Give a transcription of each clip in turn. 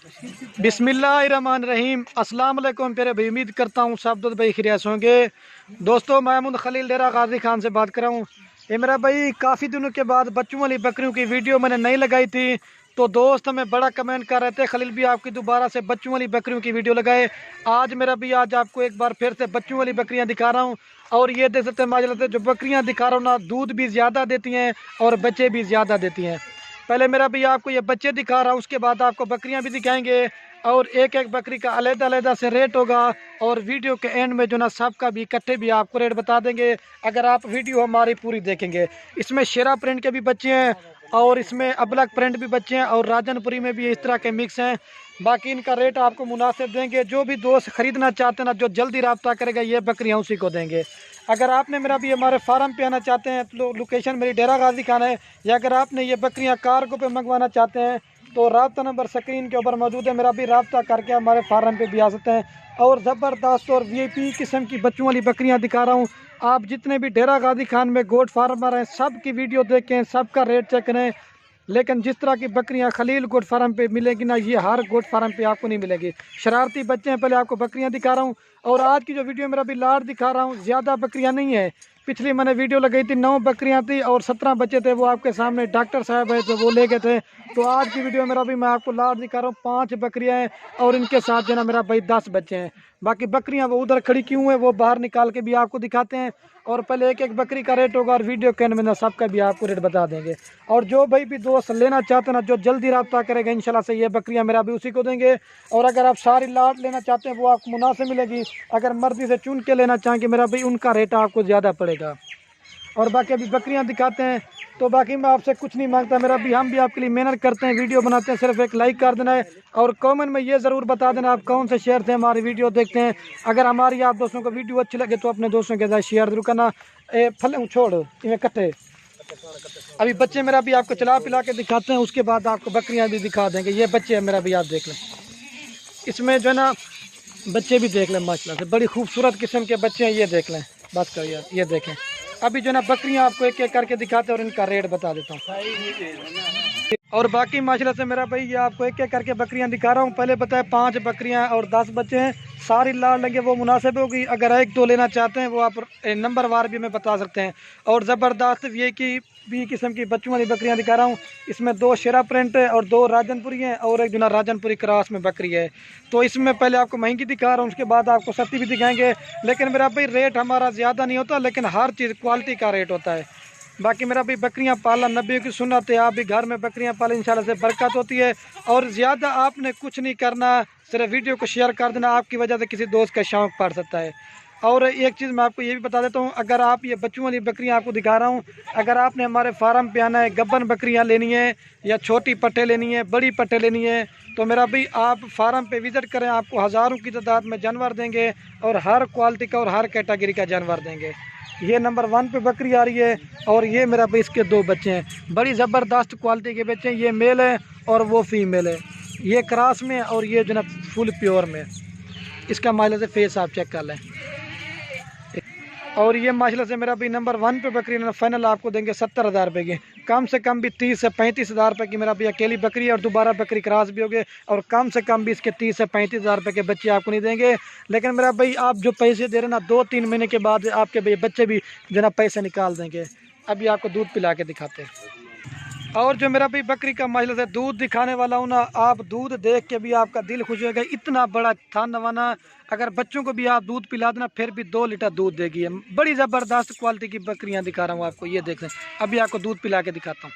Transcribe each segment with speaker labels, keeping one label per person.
Speaker 1: बिस्मिल्लाहिर्रहमानिर्रहीम। अस्सलाम वालेकुम प्यारे भाई, उम्मीद करता हूँ सब दोस्त भाई खैरियत होंगे। दोस्तों, महमूद खलील डेरा गाजी खान से बात कर रहा हूँ। ये मेरा भाई काफ़ी दिनों के बाद बच्चों वाली बकरियों की वीडियो मैंने नहीं लगाई थी, तो दोस्त हमें बड़ा कमेंट कर रहे थे खलील भी आपकी दोबारा से बच्चों वाली बकरियों की वीडियो लगाए। आज मेरा भी आज आपको एक बार फिर से बच्चों वाली बकरियाँ दिखा रहा हूँ। और ये देख सकते हैं माशाल्लाह से जो बकरियाँ दिखा रहा हूँ ना, दूध भी ज़्यादा देती हैं और बच्चे भी ज़्यादा देती हैं। पहले मेरा भी आपको ये बच्चे दिखा रहा हूँ, उसके बाद आपको बकरियाँ भी दिखाएंगे और एक एक बकरी का अलग-अलग से रेट होगा। और वीडियो के एंड में जो ना सबका भी इकट्ठे भी आपको रेट बता देंगे अगर आप वीडियो हमारी पूरी देखेंगे। इसमें शेरा प्रिंट के भी बच्चे हैं और इसमें अबलक प्रिंट भी बच्चे हैं और राजनपुरी में भी इस तरह के मिक्स हैं। बाकी इनका रेट आपको मुनासिब देंगे। जो भी दोस्त ख़रीदना चाहते हैं ना, जो जल्दी रब्ता करेगा ये बकरियाँ उसी को देंगे। अगर आपने मेरा भी हमारे फार्म पे आना चाहते हैं तो लोकेशन मेरी डेरा गाजी खान है, या अगर आपने ये बकरियाँ कार्गो पे मंगवाना चाहते हैं तो रब्ता नंबर स्क्रीन के ऊपर मौजूद है, मेरा भी रब्ता करके हमारे फार्म पे भी आ सकते हैं। और ज़बरदस्त और वीआईपी किस्म की बच्चों वाली बकरियां दिखा रहा हूं। आप जितने भी डेरा गाजी खान में गोट फार्मर हैं सब की वीडियो देखें, सबका रेट चेक करें। लेकिन जिस तरह की बकरियां खलील गोट फार्म पे मिलेगी ना, ये हर गोट फार्म पे आपको नहीं मिलेगी। शरारती बच्चे हैं। पहले आपको बकरियां दिखा रहा हूँ और आज की जो वीडियो मेरा भी लाट दिखा रहा हूँ, ज़्यादा बकरियां नहीं है। पिछली मैंने वीडियो लगाई थी 9 बकरियां थी और 17 बच्चे थे, वो आपके सामने डॉक्टर साहब है तो वो ले गए थे। तो आज की वीडियो मेरा भी मैं आपको लाट दिखा रहा हूँ, 5 बकरियां हैं और इनके साथ जो ना मेरा भाई 10 बच्चे हैं। बाकी बकरियां वो उधर खड़ी क्यों है वो बाहर निकाल के भी आपको दिखाते हैं। और पहले एक एक बकरी का रेट होगा और वीडियो के एंड में ना सबका भी आपको रेट बता देंगे। और जो भाई भी दोस्त लेना चाहते हैं ना, जो जल्दी रब्ता करेगा इंशाल्लाह से ये बकरियां मेरा भी उसी को देंगे। और अगर आप सारी लाट लेना चाहते हैं वो आपको मुनासिब मिलेगी। अगर मर्जी से चुन के लेना चाहेंगे मेरा भाई उनका रेट आपको ज़्यादा पड़ेगा। और बाकी अभी बकरियां दिखाते हैं। तो बाकी मैं आपसे कुछ नहीं मांगता मेरा भी, हम भी आपके लिए मेहनत करते हैं, वीडियो बनाते हैं, सिर्फ एक लाइक कर देना है। और कमेंट में ये ज़रूर बता देना आप कौन से शहर से हमारी वीडियो देखते हैं। अगर हमारी आप दोस्तों को वीडियो अच्छी लगे तो अपने दोस्तों के साथ शेयर जरूर करना। फल छोड़ इन्हें कट्टे। अभी बच्चे मेरा भी आपको चला पिला के दिखाते हैं, उसके बाद आपको बकरियाँ भी दिखा देंगे। ये बच्चे हैं मेरा भी, आप देख लें। इसमें जो है ना बच्चे भी देख लें माशाल्लाह से, बड़ी खूबसूरत किस्म के बच्चे हैं। ये देख लें, बात कर यार, ये देखें। अभी जो ना बकरियां आपको एक एक करके दिखाते हैं और इनका रेट बता देता हूँ। और बाकी माशाल्लाह से मेरा भाई ये आपको एक एक करके बकरियां दिखा रहा हूँ। पहले बताया 5 बकरियां और 10 बच्चे हैं, सारी लाल लगे वो मुनासिब होगी। अगर 1-2 लेना चाहते हैं वो आप नंबर वार भी हमें बता सकते हैं। और ज़बरदस्त ये कि भी किस्म की बच्चों वाली बकरियां दिखा रहा हूँ। इसमें 2 शेरा प्रिंट है और 2 राजनपुरी हैं और एक जो राजनपुरी क्रॉस में बकरी है। तो इसमें पहले आपको महंगी दिखा रहा हूँ, उसके बाद आपको सस्ती भी दिखाएंगे। लेकिन मेरा भाई रेट हमारा ज़्यादा नहीं होता, लेकिन हर चीज़ क्वालिटी का रेट होता है। बाकी मेरा भी बकरियां पालना नबी की सुन्नत है, आप भी घर में बकरियां पालें इंशाल्लाह से बरकत होती है। और ज़्यादा आपने कुछ नहीं करना, सिर्फ वीडियो को शेयर कर देना, आपकी वजह से किसी दोस्त का शौक़ पड़ सकता है। और एक चीज़ मैं आपको ये भी बता देता हूँ, अगर आप ये बच्चों वाली बकरियाँ आपको दिखा रहा हूँ, अगर आपने हमारे फार्म पे आना है, गब्बन बकरियाँ लेनी है या छोटी पट्टे लेनी है, बड़ी पट्टे लेनी है, तो मेरा भाई आप फार्म पे विज़िट करें, आपको हज़ारों की तादाद में जानवर देंगे और हर क्वालिटी का और हर कैटेगरी का जानवर देंगे। ये नंबर 1 पे बकरी आ रही है और ये मेरा भाई इसके 2 बच्चे हैं, बड़ी ज़बरदस्त क्वालिटी के बच्चे हैं। ये मेल है और वो फीमेल है, ये क्रॉस में और ये जो ना फुल प्योर में। इसका माइलेज से फेस आप चेक कर लें। और ये माशाल्लाह से मेरा भी नंबर 1 पे बकरी ना फाइनल आपको देंगे 70,000 रुपये की। कम से कम भी 30 से 35,000 रुपये की मेरा भी अकेली बकरी है और दोबारा बकरी क्रॉस भी होगी। और कम से कम भी इसके 30 से 35,000 रुपये के बच्चे आपको नहीं देंगे। लेकिन मेरा भाई आप जो पैसे दे रहे हैं ना, 2-3 महीने के बाद आपके भाई बच्चे भी जो ना पैसे निकाल देंगे। अभी आपको दूध पिला के दिखाते हैं। और जो मेरा भाई बकरी का माशाल्लाह से दूध दिखाने वाला हूँ ना, आप दूध देख के भी आपका दिल खुश होगा। इतना बड़ा थान नवाना, अगर बच्चों को भी आप दूध पिला देना फिर भी 2 लीटर दूध देगी। बड़ी ज़बरदस्त क्वालिटी की बकरियाँ दिखा रहा हूँ आपको, ये देख लें। अभी आपको दूध पिला के दिखाता हूँ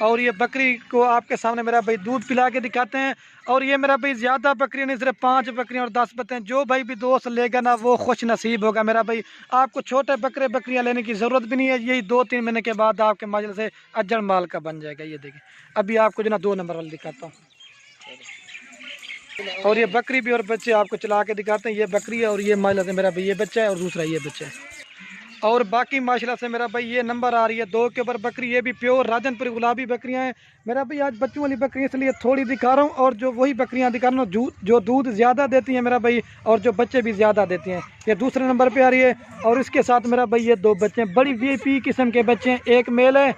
Speaker 1: और ये बकरी को आपके सामने मेरा भाई दूध पिला के दिखाते हैं। और ये मेरा भाई ज़्यादा बकरियाँ नहीं, सिर्फ 5 बकरियाँ और 10 बच्चे हैं। जो भाई भी दोस्त लेगा ना वो खुश नसीब होगा मेरा भाई। आपको छोटे बकरियाँ लेने की ज़रूरत भी नहीं है, यही 2-3 महीने के बाद आपके माजल से अज्जर माल का बन जाएगा। ये देखिए, अभी आपको जो ना 2 नंबर वाला दिखाता हूँ। और ये बकरी भी और बच्चे आपको चला के दिखाते हैं। ये बकरी है और ये माजल से मेरा भाई ये बच्चा है और दूसरा ये बच्चा है। और बाकी माशाल्लाह से मेरा भाई ये नंबर आ रही है 2 के ऊपर बकरी, ये भी प्योर राजनपुरी गुलाबी बकरियां हैं। मेरा भाई आज बच्चों वाली बकरी इसलिए थोड़ी दिखा रहा हूँ और जो वही बकरियां दिखा रहा हूँ जो दूध ज़्यादा देती हैं मेरा भाई और जो बच्चे भी ज़्यादा देती हैं। ये दूसरे नंबर पे आ रही है और इसके साथ मेरा भाई ये 2 बच्चे हैं, बड़ी वीआईपी किस्म के बच्चे हैं। एक मेल है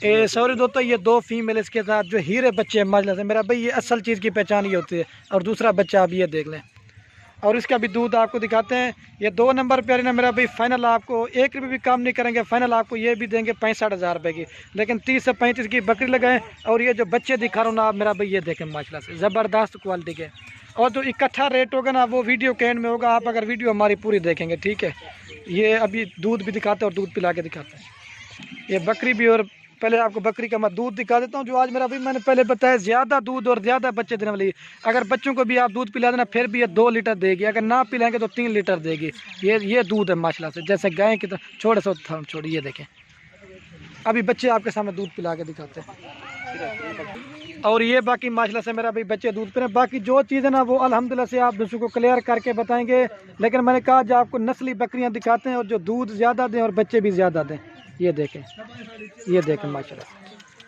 Speaker 1: सॉरी दोस्तों, ये दो फीमेल इसके साथ जो हीरे बच्चे हैं माशाल्लाह से मेरा भाई, ये असल चीज़ की पहचान ये होती है। और दूसरा बच्चा आप ये देख लें, और इसका भी दूध आपको दिखाते हैं। ये 2 नंबर पे ना मेरा भाई, फाइनल आपको 1 रुपये भी कम नहीं करेंगे, फाइनल आपको ये भी देंगे 65,000 रुपये की, लेकिन 30 से 35 की बकरी लगाएं। और ये जो बच्चे दिखा रहा हूँ ना आप मेरा भाई, ये देखें माशाल्लाह से ज़बरदस्त क्वालिटी के। और जो इकट्ठा रेट होगा ना वो वीडियो के एंड में होगा, आप अगर वीडियो हमारी पूरी देखेंगे, ठीक है। ये अभी दूध भी दिखाते हैं और दूध पिला के दिखाते हैं। ये बकरी भी, और पहले आपको बकरी का मैं दूध दिखा देता हूँ, जो आज मेरा भी मैंने पहले बताया ज़्यादा दूध और ज़्यादा बच्चे देने वाली। अगर बच्चों को भी आप दूध पिला देना फिर भी ये 2 लीटर देगी, अगर ना पिलाएंगे तो 3 लीटर देगी। ये दूध है माशाल्लाह से, जैसे गाय की तरह। छोड़े सो थम छोड़ी, ये देखें अभी बच्चे आपके सामने दूध पिला के दिखाते हैं। और ये बाकी माशाल्लाह से मेरा भाई बच्चे दूध पी रहे हैं। बाकी जो चीज़ है ना वो अल्हम्दुलिल्लाह से आप दूसरों को क्लियर करके बताएंगे, लेकिन मैंने कहा जो आपको नस्ली बकरियां दिखाते हैं और जो दूध ज़्यादा दें और बच्चे भी ज़्यादा दें। ये देखें माशाल्लाह,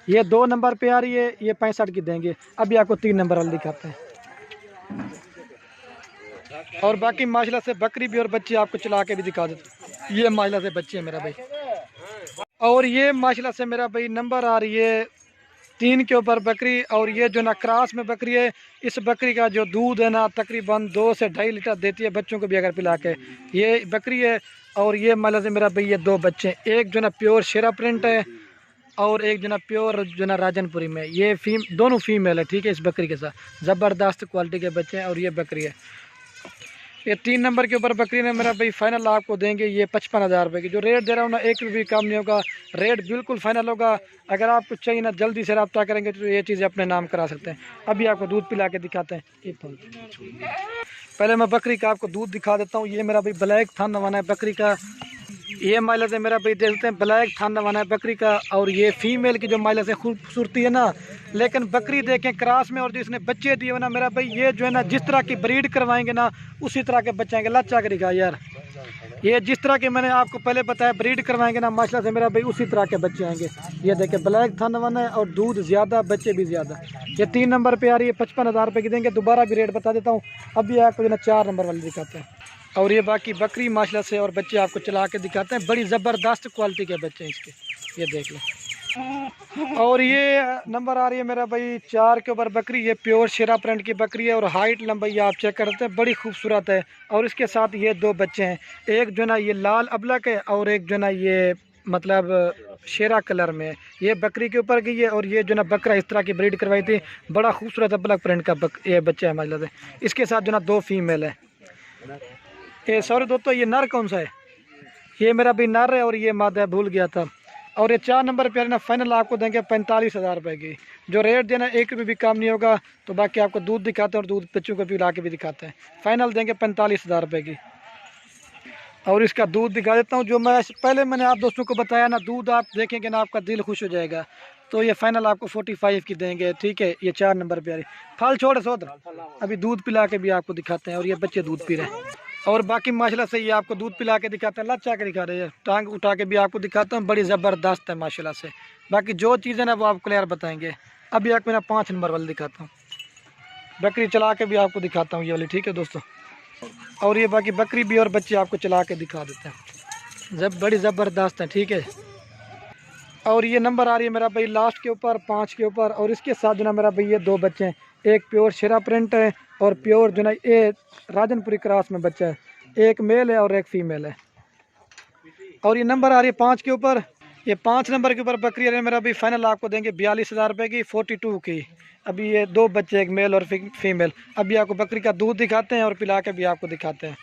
Speaker 1: ये 2 नंबर पे आ रही है, ये 65 की देंगे। अभी आपको 3 नंबर वाले दिखाते हैं। और बाकी माशाल्लाह से बकरी भी और बच्चे आपको चला के भी दिखा देते हैं। ये माशाल्लाह से बच्चे हैं मेरा भाई। और ये माशाल्लाह से मेरा भाई नंबर आ रही है 3 के ऊपर बकरी। और ये जो ना क्रॉस में बकरी है, इस बकरी का जो दूध है ना तकरीबन 2 से 2.5 लीटर देती है बच्चों को भी अगर पिला के। ये बकरी है। और ये माशाल्लाह से मेरा भाई ये 2 बच्चे हैं, एक जो ना प्योर शेरा प्रिंट है और एक जो ना प्योर जो ना राजनपुरी में। ये दोनों फीमेल है, ठीक है। इस बकरी के साथ ज़बरदस्त क्वालिटी के बच्चे हैं। और ये बकरी है, ये 3 नंबर के ऊपर बकरी ने मेरा भाई फाइनल आपको देंगे ये 55,000 रुपये की। जो रेट दे रहा हूँ ना 1 रुपये कम नहीं होगा, रेट बिल्कुल फाइनल होगा। अगर आपको चाहिए ना जल्दी से रब्ता करेंगे तो ये चीज़ें अपने नाम करा सकते हैं। अभी आपको दूध पिला के दिखाते हैं। पहले मैं बकरी का आपको दूध दिखा देता हूँ। ये मेरा भाई ब्लैक थान नवाना है बकरी का। ये माइला से मेरा भाई देखते हैं ब्लैक थान नवाना है बकरी का। और ये फीमेल की जो माइला से खूबसूरती है ना, लेकिन बकरी देखें क्रॉस में। और जो इसने बच्चे दिए ना मेरा भाई, ये जो है ना जिस तरह की ब्रीड करवाएंगे ना उसी तरह के बच्चे आएंगे। लच्चा के दिखा यार, ये जिस तरह के मैंने आपको पहले बताया ब्रीड करवाएंगे ना माशाल्लाह से मेरा भाई उसी तरह के बच्चे आएंगे। ये देखें ब्लैक थान नवाना है और दूध ज़्यादा, बच्चे भी ज़्यादा। ये 3 नंबर पे आ रही है, 55,000 रुपये की देंगे। दोबारा भी रेट बता देता हूँ। अभी आपको जो ना 4 नंबर वाले दिखाते हैं। और ये बाकी बकरी माशाल्लाह से और बच्चे आपको चला के दिखाते हैं। बड़ी ज़बरदस्त क्वालिटी के बच्चे हैं इसके, ये देख लें। और ये नंबर आ रही है मेरा भाई 4 के ऊपर बकरी। ये प्योर शेरा प्रिंट की बकरी है और हाइट लंबाई आप चेक करते हैं, बड़ी खूबसूरत है। और इसके साथ ये 2 बच्चे हैं, एक जो ना ये लाल अबलक है और एक जो ना ये मतलब शेरा कलर में। ये बकरी के ऊपर गई है। और ये जो ना बकरा इस तरह की ब्रीड करवाई थी, बड़ा खूबसूरत अबलक प्रिंट का ये बच्चा है माशाल्लाह से। इसके साथ जो ना 2 फीमेल है। ये सॉरी दोस्तों, ये नर कौन सा है? ये मेरा भी नर है और ये मादा भूल गया था। और ये 4 नंबर पे ना फाइनल आपको देंगे 45,000 रुपये की। जो रेट देना 1 रुपये भी कम नहीं होगा। तो बाकी आपको दूध दिखाते हैं और दूध बच्चों को पिला के भी दिखाते हैं। फाइनल देंगे 45,000 रुपये की। और इसका दूध दिखा देता हूँ, जो मैंने आप दोस्तों को बताया ना, दूध आप देखेंगे ना आपका दिल खुश हो जाएगा। तो ये फाइनल आपको 45 की देंगे, ठीक है। ये 4 नंबर पे आ रही। फल छोड़ सोदर, अभी दूध पिला के भी आपको दिखाते हैं। और ये बच्चे दूध पी रहे हैं। और बाकी माशाल्लाह से ये आपको दूध पिला के दिखाते हैं, लच्चा के दिखा रहे हैं, टांग उठा के भी आपको दिखाता हूँ। बड़ी ज़बरदस्त है माशाल्लाह से। बाकी जो चीज़ें ना वो आप क्लियर बताएंगे। अभी आपको मेरा 5 नंबर वाली दिखाता हूँ, बकरी चला के भी आपको दिखाता हूँ ये वाली, ठीक है दोस्तों। और ये बाकी बकरी भी और बच्चे आपको चला के दिखा देते हैं, बड़ी ज़बरदस्त है, ठीक है। और ये नंबर आ रही है मेरा भाई लास्ट के ऊपर 5 के ऊपर। और इसके साथ जो ना मेरा भाई ये 2 बच्चे हैं, एक प्योर शेरा प्रिंट है और प्योर जो ना ये राजनपुरी क्रॉस में बच्चा है। एक मेल है और एक फीमेल है। और ये नंबर आ रही है 5 के ऊपर। ये 5 नंबर के ऊपर बकरी है मेरा भाई फाइनल आपको देंगे 42,000 रुपये की, 42 की। अभी ये 2 बच्चे, एक मेल और फीमेल। अभी आपको बकरी का दूध दिखाते हैं और पिला के भी आपको दिखाते हैं।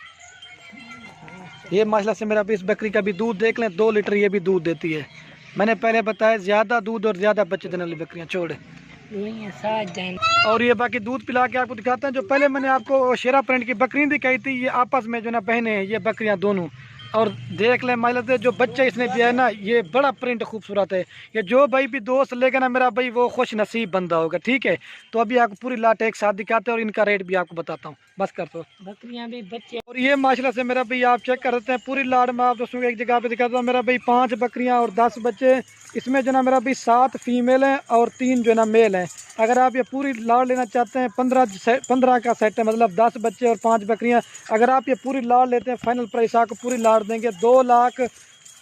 Speaker 1: ये माशाल्लाह से मेरा भी इस बकरी का भी दूध देख लें, 2 लीटर ये भी दूध देती है। मैंने पहले बताया ज़्यादा दूध और ज़्यादा बच्चे देने वाली बकरियाँ छोड़े। और ये बाकी दूध पिला के आपको दिखाते हैं। जो पहले मैंने आपको शेरा प्रिंट की बकरी दिखाई थी, ये आपस में जो ना बहने हैं ये बकरियां दोनों। और देख ले माइला से जो बच्चा इसने दिया है ना, ये बड़ा प्रिंट खूबसूरत है। ये जो भाई भी दोस्त लेगा ना मेरा भाई, वो खुश नसीब बंदा होगा, ठीक है। तो अभी आपको पूरी लाट एक साथ दिखाते हैं और इनका रेट भी आपको बताता हूँ। बस कर दो, बकरियां भी बच्चे। और ये माशाल्लाह से मेरा भाई आप चेक कर सकते हैं, पूरी लाट में आप दोस्तों एक जगह पे दिखाता हूँ। मेरा भाई 5 बकरियाँ और 10 बच्चे। इसमें जो ना मेरा भाई 7 फीमेल हैं और 3 जो ना मेल हैं। अगर आप ये पूरी लाड़ लेना चाहते हैं, 15 का सेट है, मतलब 10 बच्चे और 5 बकरियां। अगर आप ये पूरी लाड़ लेते हैं, फाइनल प्राइस आपको पूरी लाड़ देंगे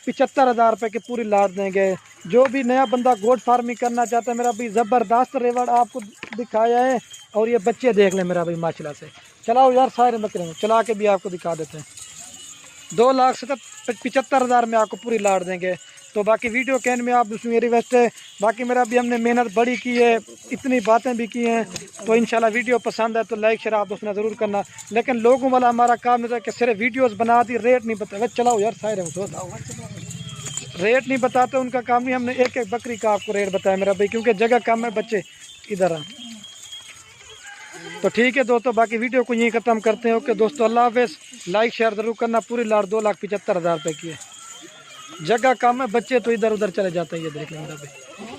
Speaker 1: 75,000 रुपये की पूरी लाट देंगे। जो भी नया बंदा गोट फार्मिंग करना चाहता है मेरा भाई, ज़बरदस्त रेवड़ आपको दिखाया है। और ये बच्चे देख लें मेरा भाई माशाल्लाह से। चलाओ यार सारे बकरे में चला के भी आपको दिखा देते हैं। 2,75,000 में आपको पूरी लाट देंगे। तो बाकी वीडियो के एंड में आप उसमें मेरी रिक्वेस्ट है, बाकी मेरा भी हमने मेहनत बड़ी की है, इतनी बातें भी की हैं। तो इंशाल्लाह वीडियो पसंद है तो लाइक शेयर आप दोस्तों ज़रूर करना। लेकिन लोगों वाला हमारा काम नहीं था कि सिर्फ वीडियोस बना दी, रेट नहीं बताया। चलाओ यार सारे रेट नहीं बताते, उनका काम नहीं। हमने एक एक बकरी का आपको रेट बताया मेरा भाई, क्योंकि जगह कम है, बच्चे इधर आ। तो ठीक है दोस्तों, बाकी वीडियो को यहीं ख़त्म करते हैं। ओके दोस्तों, अल्लाह हाफ़िज़। लाइक शेयर ज़रूर करना। पूरी लाट 2,75,000 रुपये की है। जगह कम है, बच्चे तो इधर उधर चले जाते हैं। ये देख लें मेरा भाई।